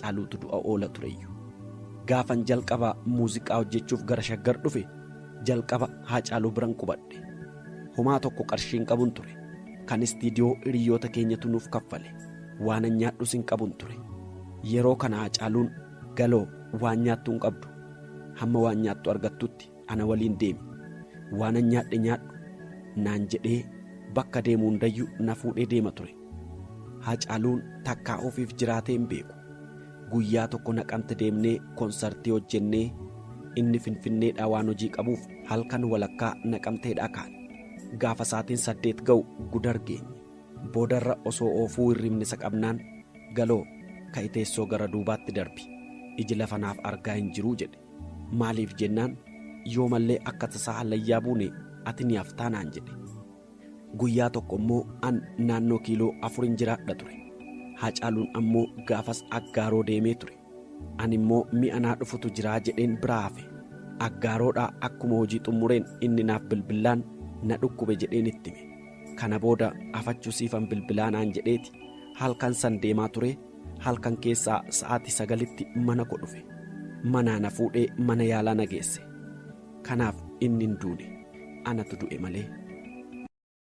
Haacaaluutu du'a oola tureyyuu. Gaafan jalqaba muuziqaa hojjechuuf gara Shaggar dhufe jalqaba Haacaaluu biran qubadhe. Homaa tokko qarshiin qabun ture. Kan istiidiyoo hiriyoota keenyatu nuuf kaffale. Waan nyaadhus hin qabun ture. Yeroo kana Haacaaluun galoo waan nyaattu hin qabdu. Hamma waan nyaattu argattutti ana waliin deemi. Waan nyaadhe nyaadhu naan jedhee bakka deemu hundayyuu na fuudhee deema ture. Haacaaluun takkaa ofiif jiraatee hin beeku. Guyyaa tokko Naqamte deemnee konsartii hojjennee inni Finfinneedhaa waan hojii qabuuf halkan walakkaa Naqamteedhaa kaane. Gaafa sa'aatiin 8 ga'u Gudar geenye. Boodarra osoo oofuu hirribni isa qabnaan galoo ka'e teessoo gara duubaatti darbi. Iji lafa naaf argaa hin jiruu jedhe. Maaliif jennaan yoo mallee akka tasaa hallayyaa buune ati ni haftaa naan jedhe. Guyyaa tokko immoo an naannoo kiiloo 4 jiraadha ture. Haacaaluun ammoo gaafas Aggaaroo deemee ture. Ani immoo mi'a naa dhufutu jiraa jedheen biraa hafe. Aggaaroodhaa akkuma hojii xumureen inni naaf bilbilaan na dhukkube jedheen itti hime. Kana booda afachuu siifan bilbilaa naan jedheeti halkan san deemaa ture. Halkan keessaa sa'aatii 9tti mana ko dhufe. Manaa na fuudhee mana yaalaa na geesse. Kanaaf inni hin duune anatu du'e malee.